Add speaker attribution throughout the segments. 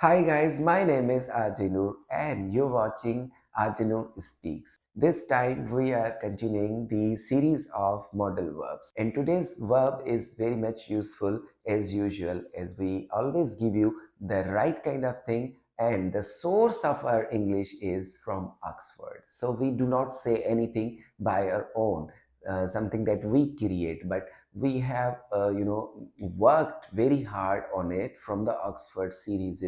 Speaker 1: Hi guys, my name is Arjunur and you're watching Arjunur Speaks. This time we are continuing the series of modal verbs and today's verb is very much useful as usual as we always give you the right kind of thing and the source of our English is from Oxford. So we do not say anything by our own, something that we create, but we have worked very hard on it from the Oxford series.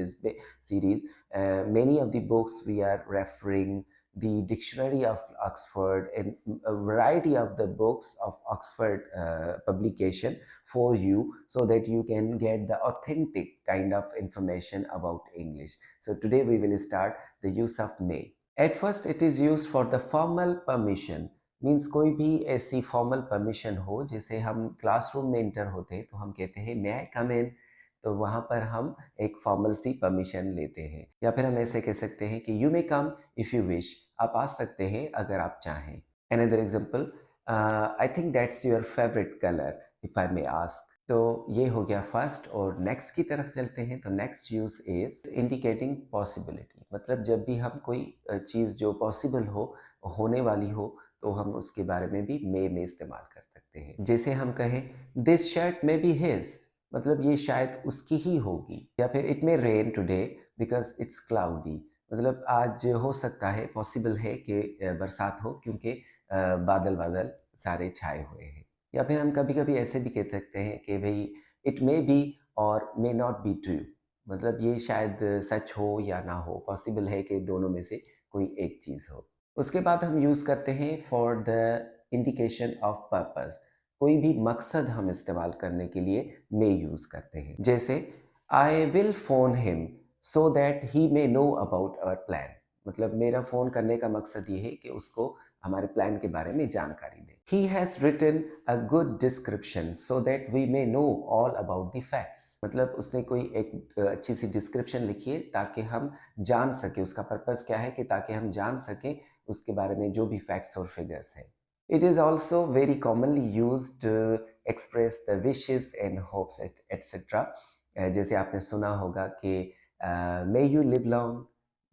Speaker 1: Many of the books we are referring the dictionary of Oxford and a variety of the books of Oxford publication for you so that you can get the authentic kind of information about English. So today we will start the use of may. At first it is used for the formal permission, means कोई भी ऐसी formal permission हो, जैसे हम classroom में inter होते हैं तो हम कहते हैं मे आई कम इन, तो वहाँ पर हम एक फॉर्मल सी परमिशन लेते हैं। या फिर हम ऐसे कह सकते हैं कि you may come if you wish, आप आ सकते हैं अगर आप चाहें। Another example, I think that's your favourite colour if I may ask. तो ये हो गया फर्स्ट। और नेक्स्ट की तरफ चलते हैं तो next use is indicating possibility, मतलब जब भी हम कोई चीज़ जो पॉसिबल हो, होने वाली हो, तो हम उसके बारे में भी मे में इस्तेमाल कर सकते हैं। जैसे हम कहें दिस शर्ट में बी हिज, मतलब ये शायद उसकी ही होगी। या फिर it may rain today because it's cloudy, मतलब आज हो सकता है, पॉसिबल है कि बरसात हो क्योंकि बादल बादल सारे छाए हुए हैं। या फिर हम कभी कभी ऐसे भी कह सकते हैं कि भाई इट मे बी और मे नॉट बी ट्रू, मतलब ये शायद सच हो या ना हो, पॉसिबल है कि दोनों में से कोई एक चीज़ हो। उसके बाद हम यूज़ करते हैं for the indication of purpose, कोई भी मकसद हम इस्तेमाल करने के लिए मे यूज़ करते हैं। जैसे I will phone him so that he may know about our plan, मतलब मेरा फ़ोन करने का मकसद ये है कि उसको हमारे प्लान के बारे में जानकारी दें। He has written a good description so that we may know all about the facts, मतलब उसने कोई एक अच्छी सी डिस्क्रिप्शन लिखी है ताकि हम जान सके, उसका पर्पस क्या है कि ताकि हम जान सकें उसके बारे में जो भी फैक्ट्स और फिगर्स हैं। It is also very commonly used to express the wishes and hopes etcetera. जैसे आपने सुना होगा कि मे यू लिव लॉन्ग,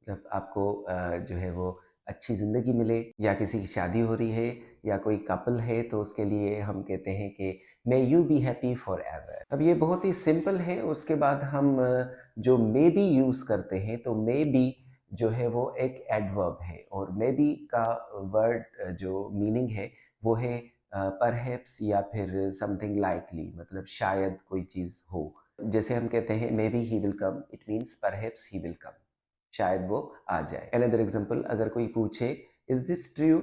Speaker 1: जब आपको जो है वो अच्छी ज़िंदगी मिले, या किसी की शादी हो रही है या कोई कपल है तो उसके लिए हम कहते हैं कि may you be happy for ever. अब ये बहुत ही सिंपल है। उसके बाद हम जो मे बी यूज़ करते हैं, तो मे बी जो है वो एक एडवर्ब है और मे बी का वर्ड जो मीनिंग है वो है परहैप्स या फिर समथिंग लाइकली, मतलब शायद कोई चीज़ हो। जैसे हम कहते हैं may be he will come, it means perhaps he will come, शायद वो आ जाए। अनदर एग्जांपल, अगर कोई पूछे इज दिस ट्रू,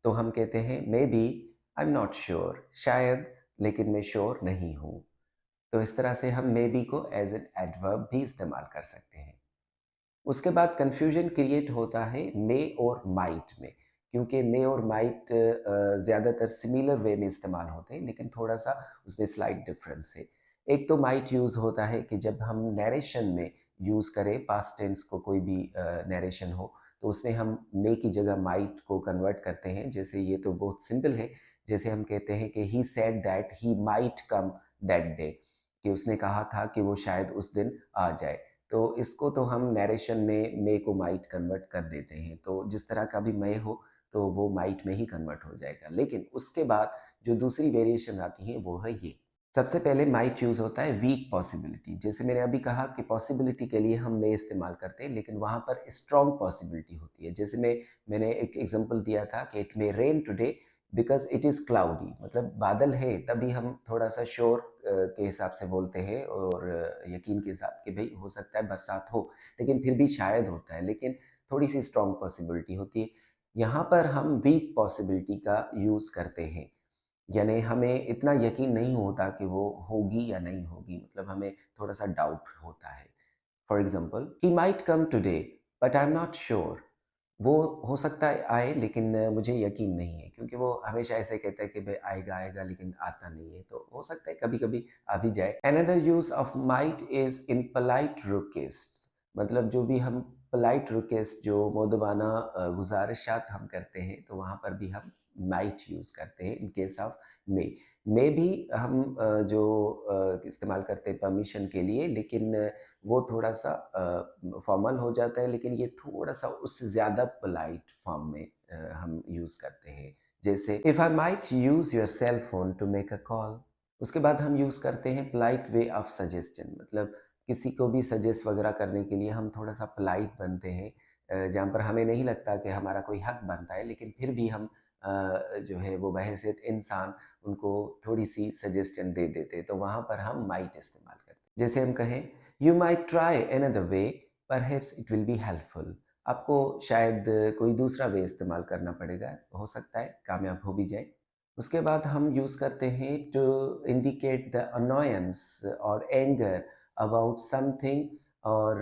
Speaker 1: तो हम कहते हैं maybe I am not sure, शायद लेकिन मैं श्योर नहीं हूँ। तो इस तरह से हम मे बी को एज एन एडवर्ब भी इस्तेमाल कर सकते हैं। उसके बाद कन्फ्यूजन क्रिएट होता है मे और माइट में, क्योंकि मे और माइट ज़्यादातर सिमिलर वे में इस्तेमाल होते हैं, लेकिन थोड़ा सा उसमें स्लाइट डिफरेंस है। एक तो माइट यूज़ होता है कि जब हम नरेशन में यूज़ करें, पास्ट टेंस को कोई भी नरेशन हो, तो उसमें हम मे की जगह माइट को कन्वर्ट करते हैं। जैसे ये तो बहुत सिंपल है, जैसे हम कहते हैं कि he said that he might come that day, कि उसने कहा था कि वो शायद उस दिन आ जाए। तो इसको तो हम नैरेशन में मे को माइट कन्वर्ट कर देते हैं, तो जिस तरह का भी मे हो तो वो माइट में ही कन्वर्ट हो जाएगा। लेकिन उसके बाद जो दूसरी वेरिएशन आती है वो है ये। सबसे पहले माइट यूज़ होता है वीक पॉसिबिलिटी, जैसे मैंने अभी कहा कि पॉसिबिलिटी के लिए हम मे इस्तेमाल करते हैं, लेकिन वहाँ पर स्ट्रॉन्ग पॉसिबिलिटी होती है। जैसे मैंने एक एग्जांपल दिया था कि it may rain today because it is cloudy, मतलब बादल है तभी हम थोड़ा सा श्योर के हिसाब से बोलते हैं और यकीन के साथ कि भाई हो सकता है बरसात हो, लेकिन फिर भी शायद होता है, लेकिन थोड़ी सी स्ट्रॉन्ग पॉसिबिलिटी होती है। यहाँ पर हम वीक पॉसिबिलिटी का यूज़ करते हैं, यानी हमें इतना यकीन नहीं होता कि वो होगी या नहीं होगी, मतलब हमें थोड़ा सा डाउट होता है। For example, he might come today but I am not sure, वो हो सकता है आए लेकिन मुझे यकीन नहीं है, क्योंकि वो हमेशा ऐसे कहता है कि भाई आएगा आएगा लेकिन आता नहीं है, तो हो सकता है कभी कभी आ भी जाए। Another use of might is in polite request, मतलब जो भी हम पोलाइट रिक्वेस्ट, जो मोदबाना गुजारिशात हम करते हैं, तो वहाँ पर भी हम माइट यूज़ करते हैं इन केस ऑफ मे भी हम जो इस्तेमाल करते हैं परमिशन के लिए, लेकिन वो थोड़ा-सा फॉर्मल हो जाता है, लेकिन ये थोड़ा-सा उससे ज़्यादा पोलाइट फॉर्म में हम यूज़ करते हैं। जैसे if I might use your cell phone to make a call. उसके बाद हम यूज़ करते हैं पोलाइट वे ऑफ सजेस्शन, मतलब किसी को भी सजेस्ट वगैरह करने के लिए हम थोड़ा-सा पोलाइट बनते हैं, जहाँ पर हमें नहीं लगता कि हमारा कोई हक बनता है, लेकिन फिर भी हम जो है वो बहैसियत इंसान उनको थोड़ी-सी सजेशन दे देते हैं, तो वहाँ पर हम माइट इस्तेमाल करते हैं। जैसे हम कहें, "you might try another way, perhaps it will be helpful." आपको शायद कोई दूसरा वे इस्तेमाल करना पड़ेगा, हो सकता है कामयाब हो भी जाए। उसके बाद हम यूज़ करते हैं टू इंडिकेट द अनॉयंस और एंगर अबाउट समथिंग, और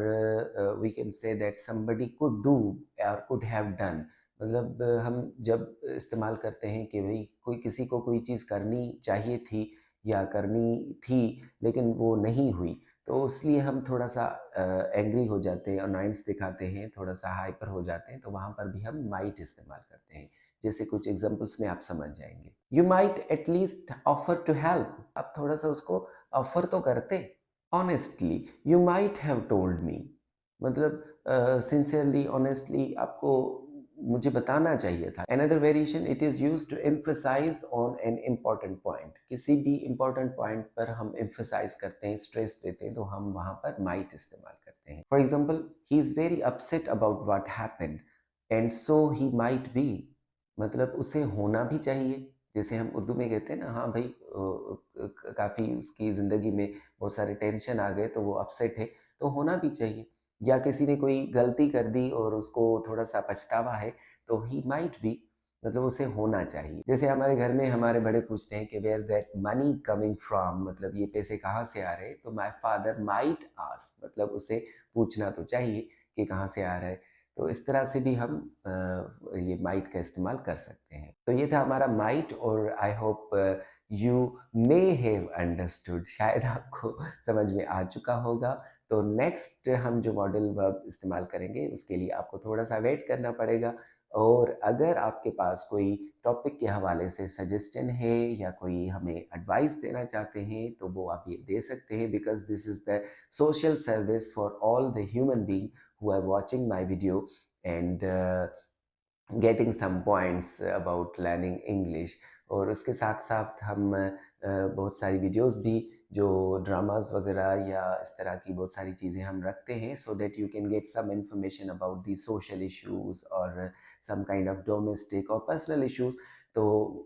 Speaker 1: we can say that somebody could do और कुड हैव डन। मतलब हम जब इस्तेमाल करते हैं कि भई कोई किसी को कोई चीज़ करनी चाहिए थी या करनी थी, लेकिन वो नहीं हुई, तो इसलिए हम थोड़ा-सा एंग्री हो जाते हैं, अनॉयंस दिखाते हैं, थोड़ा-सा हाइपर हो जाते हैं, तो वहाँ पर भी हम माइट इस्तेमाल करते हैं। जैसे कुछ एग्ज़ाम्पल्स में आप समझ जाएँगे। You might at least offer to help. आप थोड़ा-सा उसको ऑफर तो करते। Honestly, you might have told me. मतलब सिंसियरली, ऑनेस्टली आपको मुझे बताना चाहिए था। Another variation, it is used to emphasize on an important point. किसी भी इम्पोर्टेंट पॉइंट पर हम एम्फसाइज़ करते हैं, स्ट्रेस देते हैं, तो हम वहाँ पर माइट इस्तेमाल करते हैं। For example, he is very upset about what happened and so he might be. मतलब उसे होना भी चाहिए। जैसे हम उर्दू में कहते हैं ना, हाँ भाई काफ़ी उसकी ज़िंदगी में बहुत सारे टेंशन आ गए तो वो अपसेट है, तो होना भी चाहिए। या किसी ने कोई गलती कर दी और उसको थोड़ा-सा पछतावा है, तो ही माइट बी, मतलब उसे होना चाहिए। जैसे हमारे घर में हमारे बड़े पूछते हैं कि where is that money coming from, मतलब ये पैसे कहाँ से आ रहे हैं? तो माय फादर माइट आस्क, मतलब उसे पूछना तो चाहिए कि कहाँ से आ रहा है। तो इस तरह से भी हम ये माइट का इस्तेमाल कर सकते हैं। तो ये था हमारा माइट, और I hope you may have understood, शायद आपको समझ में आ चुका होगा। तो नेक्स्ट हम जो मॉडल वर्ब इस्तेमाल करेंगे उसके लिए आपको थोड़ा-सा वेट करना पड़ेगा, और अगर आपके पास कोई टॉपिक के हवाले से सजेशन है या कोई हमें एडवाइस देना चाहते हैं, तो वो आप ये दे सकते हैं, because this is the social service for all the human being who are watching my video and getting some points about learning English. और उसके साथ-साथ हम बहुत सारी वीडियोज़ भी, जो ड्रामाज़ वगैरह या इस तरह की बहुत सारी चीज़ें हम रखते हैं, so that you can get some information about the social issues और सम काइंड ऑफ डोमेस्टिक और पर्सनल इश्यूज़। तो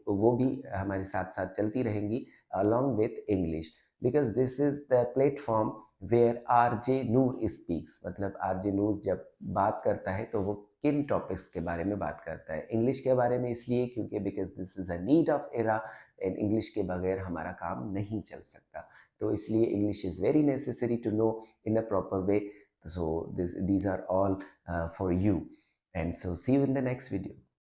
Speaker 1: वो भी हमारे साथ-साथ चलती रहेंगी along with English, because this is the platform where RJ Noor speaks. मतलब आरजे नूर जब बात करता है तो वो किन टॉपिक्स के बारे में बात करता है? इंग्लिश के बारे में, इसलिए क्योंकि because this is a need of era and English के बगैर हमारा काम नहीं चल सकता। तो इसलिए English is very necessary to know in a proper way. So these are all for you, and so see you in the next video.